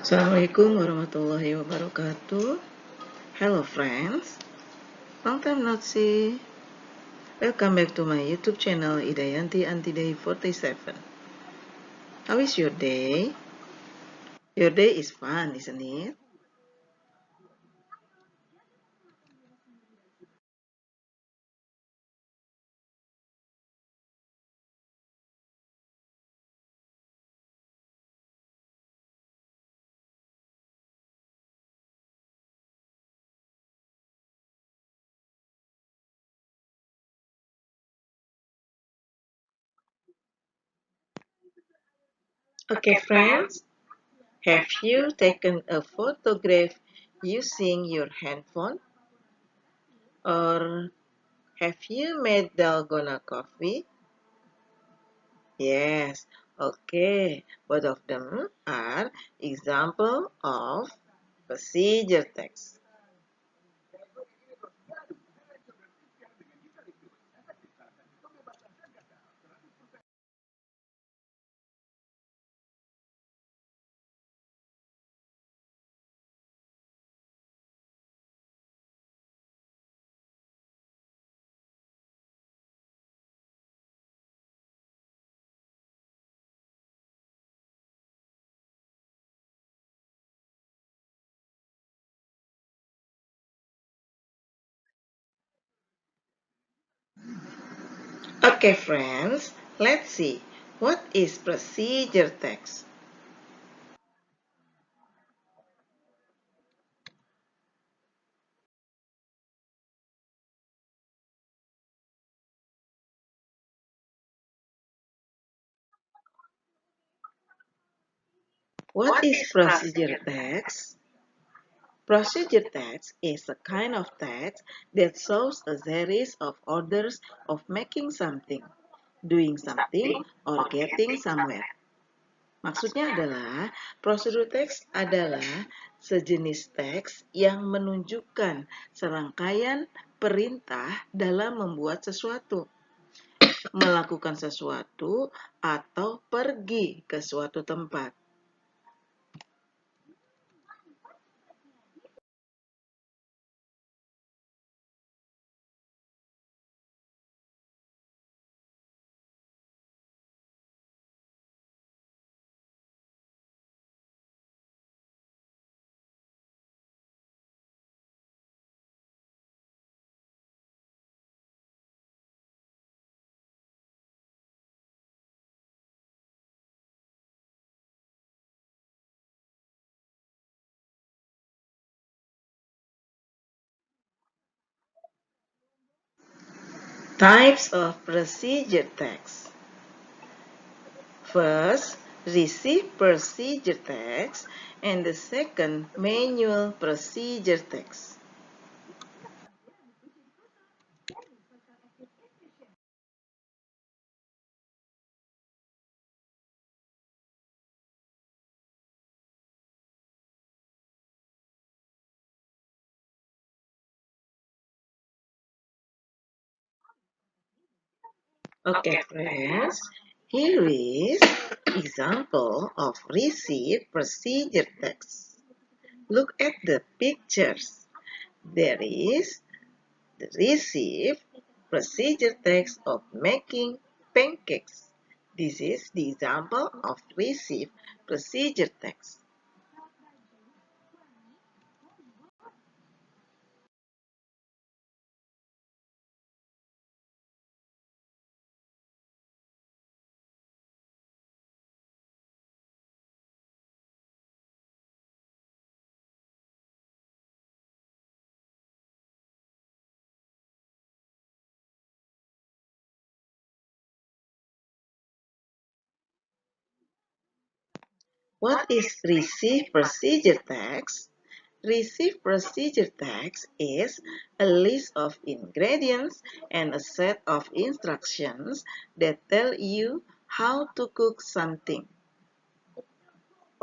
Assalamualaikum warahmatullahi wabarakatuh. Hello friends, long time no see. Welcome back to my YouTube channel Idayanti Antiday 47. How is your day? Your day is fun, isn't it? Okay friends, have you taken a photograph using your handphone? Or have you made dalgona coffee? Yes, okay. Both of them are example of procedure text. Okay, friends, let's see. What is procedure text? What is procedure text? Procedure text is a kind of text that shows a series of orders of making something, doing something, or getting somewhere. Maksudnya adalah, prosedur teks adalah sejenis teks yang menunjukkan serangkaian perintah dalam membuat sesuatu, melakukan sesuatu, atau pergi ke suatu tempat. Types of procedure text. First, receive procedure text, and the second, manual procedure text. Okay, friends, here is example of receive procedure text. Look at the pictures. There is the receive procedure text of making pancakes. This is the example of receive procedure text. What is receive procedure text? Receive procedure text is a list of ingredients and a set of instructions that tell you how to cook something.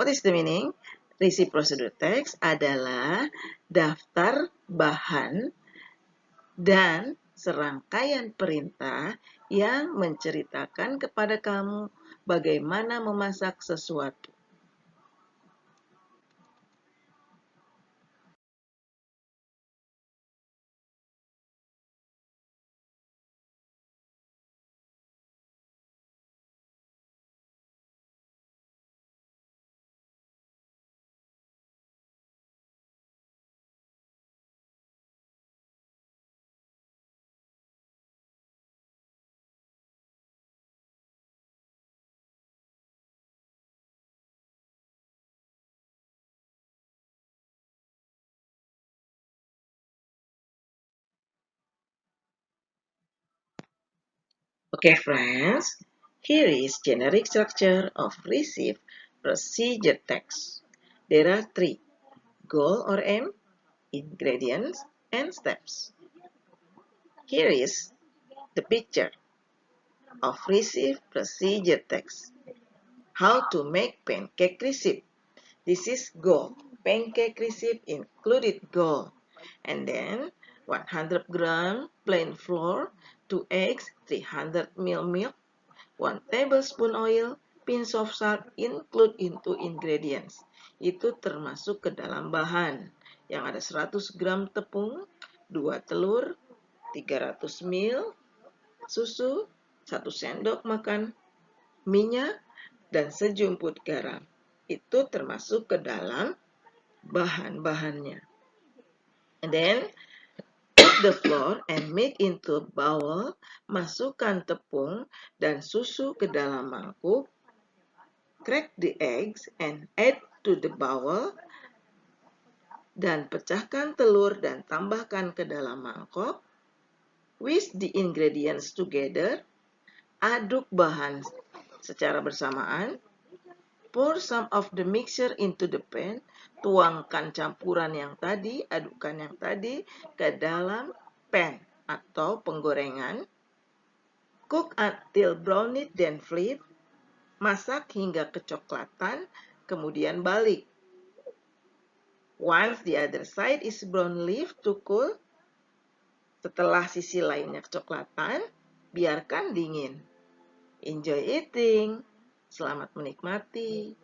What is the meaning? Receive procedure text adalah daftar bahan dan serangkaian perintah yang menceritakan kepada kamu bagaimana memasak sesuatu. Okay, friends, here is generic structure of receive procedure text. There are three: goal or aim, ingredients, and steps. Here is the picture of receive procedure text. How to make pancake receipt. This is goal. Pancake receipt included goal. And then 100 gram plain flour, 2 eggs, 300 ml milk, 1 tablespoon oil, pinch of salt include into ingredients. Itu termasuk ke dalam bahan. Yang ada 100 gram tepung, 2 telur, 300 ml susu, 1 sendok makan minyak, dan sejumput garam. Itu termasuk ke dalam bahan-bahannya. And then put the flour and milk into a bowl. Masukkan tepung dan susu ke dalam mangkuk. Crack the eggs and add to the bowl. Dan pecahkan telur dan tambahkan ke dalam mangkok. Whisk the ingredients together. Aduk bahan secara bersamaan. Pour some of the mixture into the pan. Tuangkan campuran yang tadi, adukkan yang tadi ke dalam pan atau penggorengan. Cook until brownish then flip. Masak hingga kecoklatan, kemudian balik. Once the other side is brown, leave to cool. Setelah sisi lainnya kecoklatan, biarkan dingin. Enjoy eating. Selamat menikmati.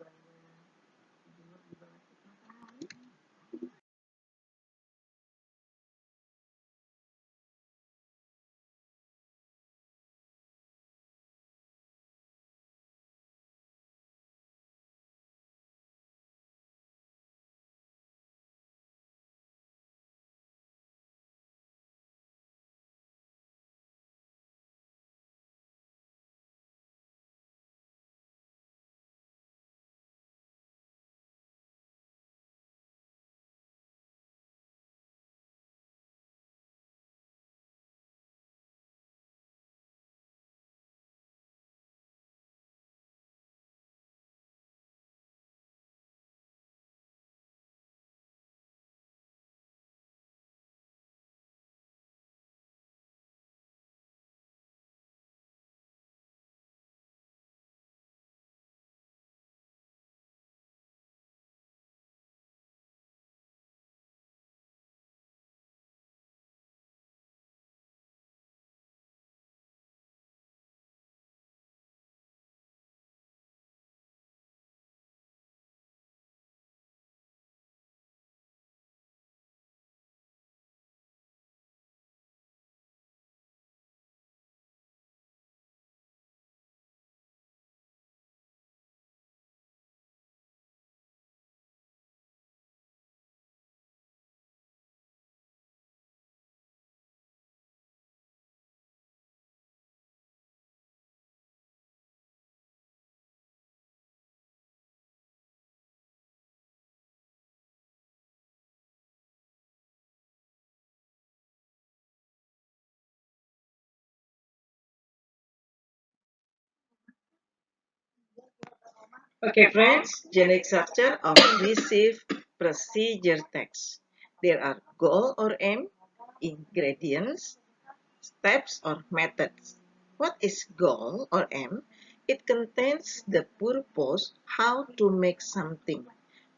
Okay, friends, generic structure of receive procedure text. There are goal or aim, ingredients, steps or methods. What is goal or aim? It contains the purpose, how to make something.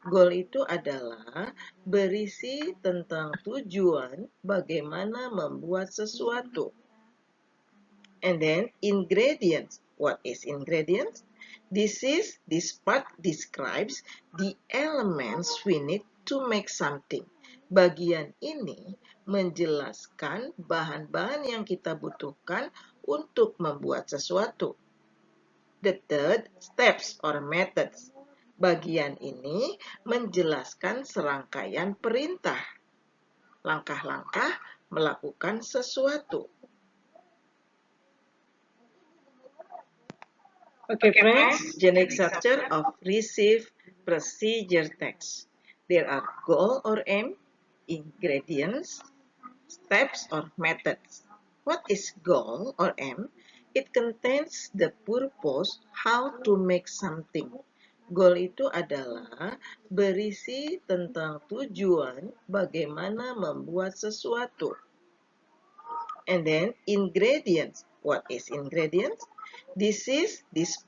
Goal itu adalah berisi tentang tujuan bagaimana membuat sesuatu. And then ingredients. What is ingredients? This part describes the elements we need to make something. Bagian ini menjelaskan bahan-bahan yang kita butuhkan untuk membuat sesuatu. The third, steps or methods. Bagian ini menjelaskan serangkaian perintah. Langkah-langkah melakukan sesuatu. Okay, friends, generic structure of receive procedure text. There are goal or aim, ingredients, steps or methods. What is goal or aim? It contains the purpose how to make something. Goal itu adalah berisi tentang tujuan bagaimana membuat sesuatu. And then ingredients. What is ingredients? This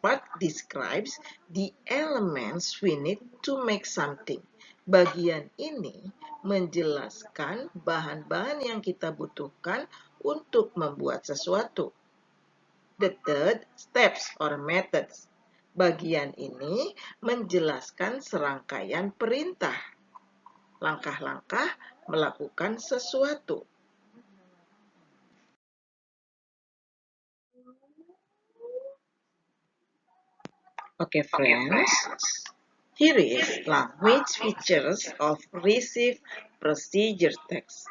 part describes the elements we need to make something. Bagian ini menjelaskan bahan-bahan yang kita butuhkan untuk membuat sesuatu. The third, steps or methods. Bagian ini menjelaskan serangkaian perintah, langkah-langkah melakukan sesuatu. Okay, friends, here is language features of receive procedure text.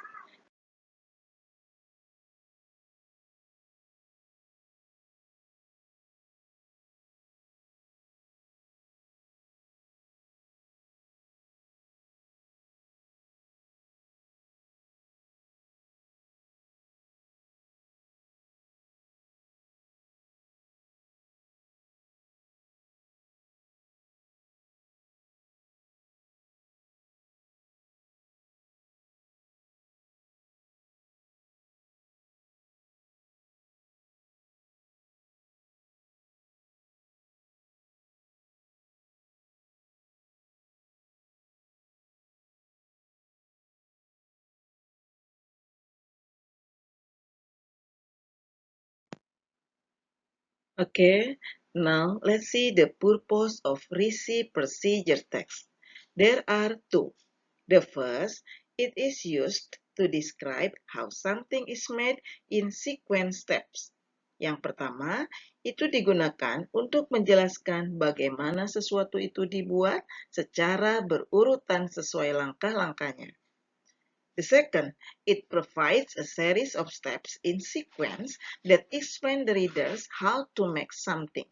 Okay, now let's see the purpose of receive procedure text. There are two. The first, it is used to describe how something is made in sequence steps. Yang pertama, itu digunakan untuk menjelaskan bagaimana sesuatu itu dibuat secara berurutan sesuai langkah-langkahnya. The second, it provides a series of steps in sequence that explain the readers how to make something.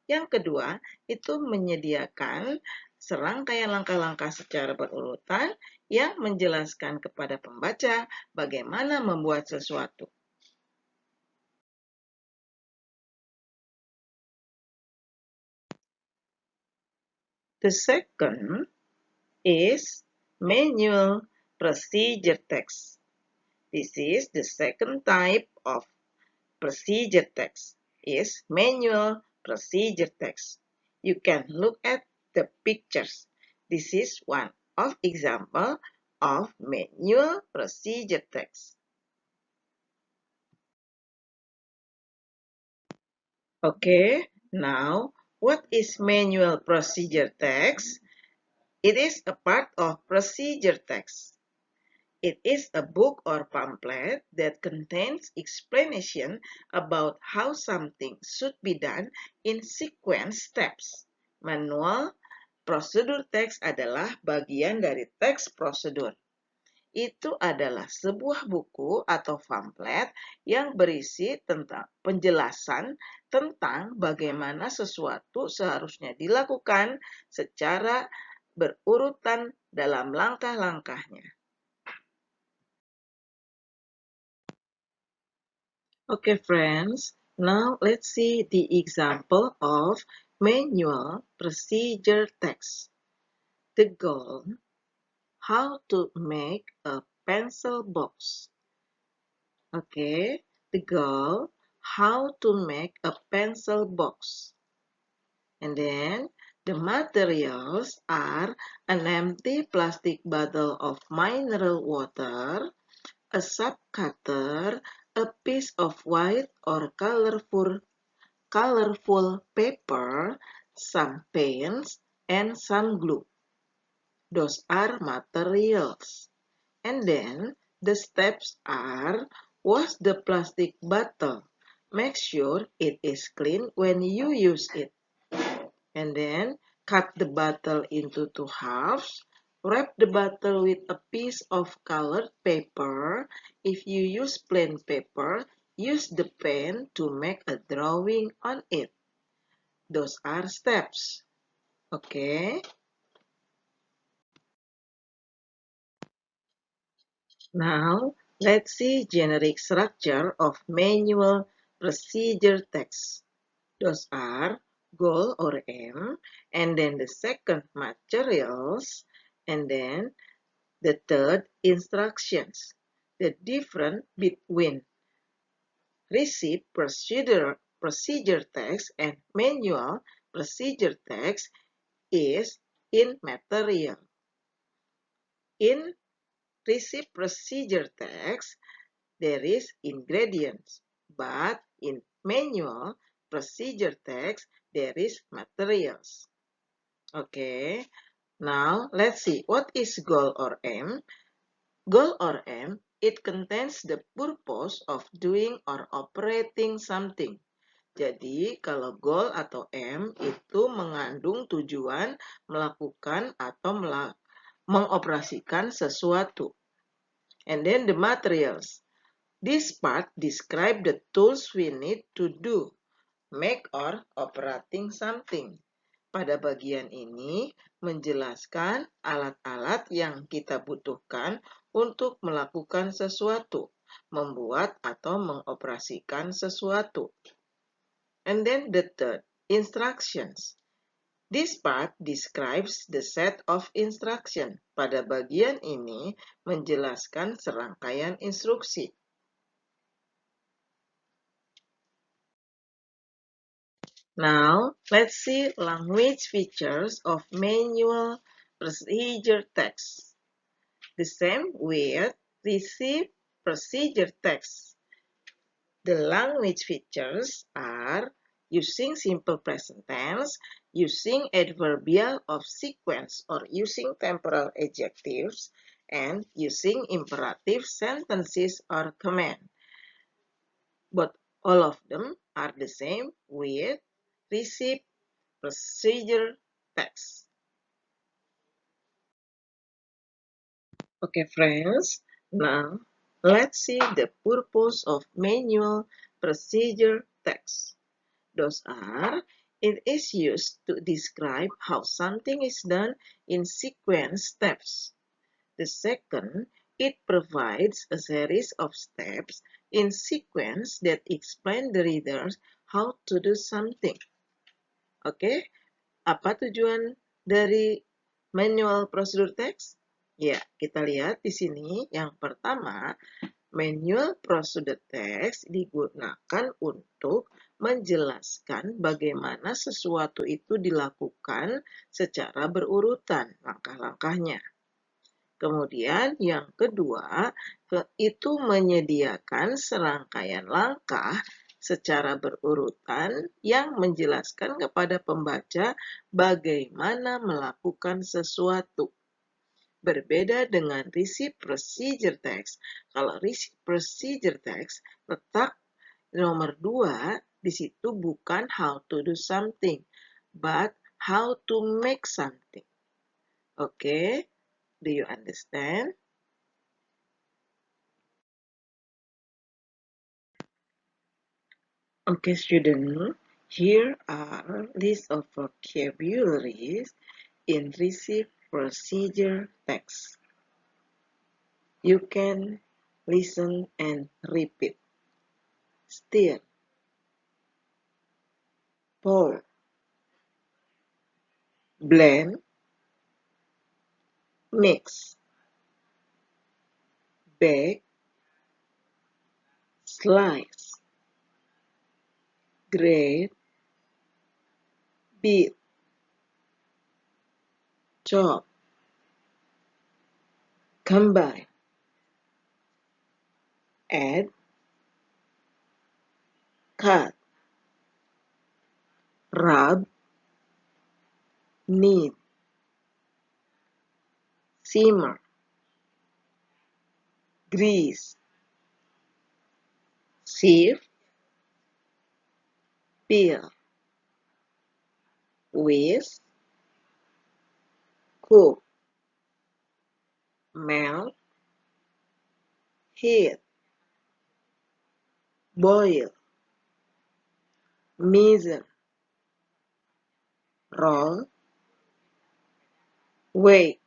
Yang kedua, itu menyediakan serangkaian langkah-langkah secara berurutan yang menjelaskan kepada pembaca bagaimana membuat sesuatu. The second is manual procedure text. This is the second type of procedure text is manual procedure text. You can look at the pictures. This is one of example of manual procedure text. Okay, now what is manual procedure text? It is a part of procedure text. It is a book or pamphlet that contains explanation about how something should be done in sequence steps. Manual prosedur teks adalah bagian dari teks prosedur. Itu adalah sebuah buku atau pamflet yang berisi tentang penjelasan tentang bagaimana sesuatu seharusnya dilakukan secara berurutan dalam langkah-langkahnya. Okay, friends, now let's see the example of manual procedure text. The goal, how to make a pencil box. Okay, the goal, how to make a pencil box. And then the materials are an empty plastic bottle of mineral water, a sub cutter, a piece of white or colorful paper, some paints, and some glue. Those are materials. And then the steps are wash the plastic bottle. Make sure it is clean when you use it. And then cut the bottle into two halves. Wrap the bottle with a piece of colored paper. If you use plain paper, use the pen to make a drawing on it. Those are steps. Okay. Now, let's see generic structure of manual procedure text. Those are goal or aim, and then the second materials, and then the third instructions. The difference between receipt procedure text and manual procedure text is in material. In receipt procedure text, there is ingredients, but in manual procedure text, there is materials. Okay, now let's see what is goal or aim. Goal or aim, it contains the purpose of doing or operating something. Jadi, kalau goal atau aim itu mengandung tujuan melakukan atau mengoperasikan sesuatu. And then the materials. This part describe the tools we need to do, make or operating something. Pada bagian ini menjelaskan alat-alat yang kita butuhkan untuk melakukan sesuatu, membuat atau mengoperasikan sesuatu. And then the third, instructions. This part describes the set of instruction. Pada bagian ini menjelaskan serangkaian instruksi. Now, let's see language features of manual procedure text. The same with receive procedure text. The language features are using simple present tense, using adverbial of sequence or using temporal adjectives, and using imperative sentences or command. But all of them are the same with receive procedure text. Okay, friends, now let's see the purpose of manual procedure text. Those are, it is used to describe how something is done in sequence steps. The second, it provides a series of steps in sequence that explain the readers how to do something. Oke, apa tujuan dari manual procedure text? Ya, kita lihat di sini. Yang pertama, manual procedure text digunakan untuk menjelaskan bagaimana sesuatu itu dilakukan secara berurutan langkah-langkahnya. Kemudian yang kedua, itu menyediakan serangkaian langkah secara berurutan yang menjelaskan kepada pembaca bagaimana melakukan sesuatu. Berbeda dengan receive procedure text. Kalau receive procedure text, letak nomor 2 di situ bukan how to do something, but how to make something. Oke, do you understand? Okay, student, here are list of vocabularies in receive procedure text. You can listen and repeat. Steer, pour, blend, mix, bake, slice, grate, beat, chop, combine, add, cut, rub, knead, simmer, grease, sieve, peel, whisk, cook, melt, heat, boil, measure, roll, weigh,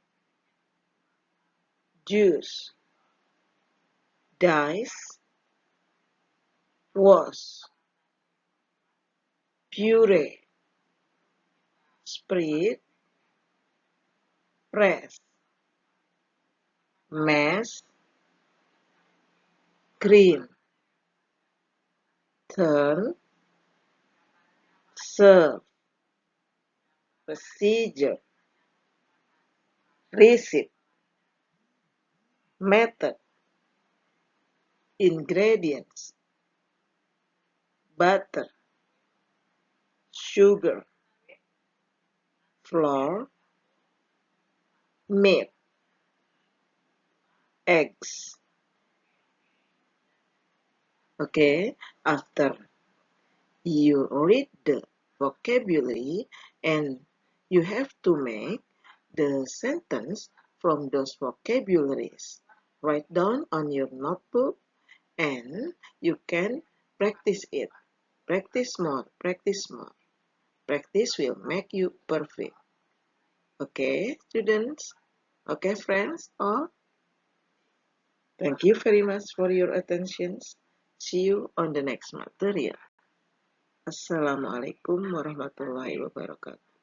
juice, dice, wash, puree, spread, press, mash, cream, turn, serve, procedure, receipt, method, ingredients, butter, sugar, flour, meat, eggs. Okay, after you read the vocabulary and you have to make the sentence from those vocabularies. Write down on your notebook and you can practice it. Practice more, practice more. Practice will make you perfect. Okay, students? Okay, friends? All? Thank you very much for your attention. See you on the next material. Assalamualaikum warahmatullahi wabarakatuh.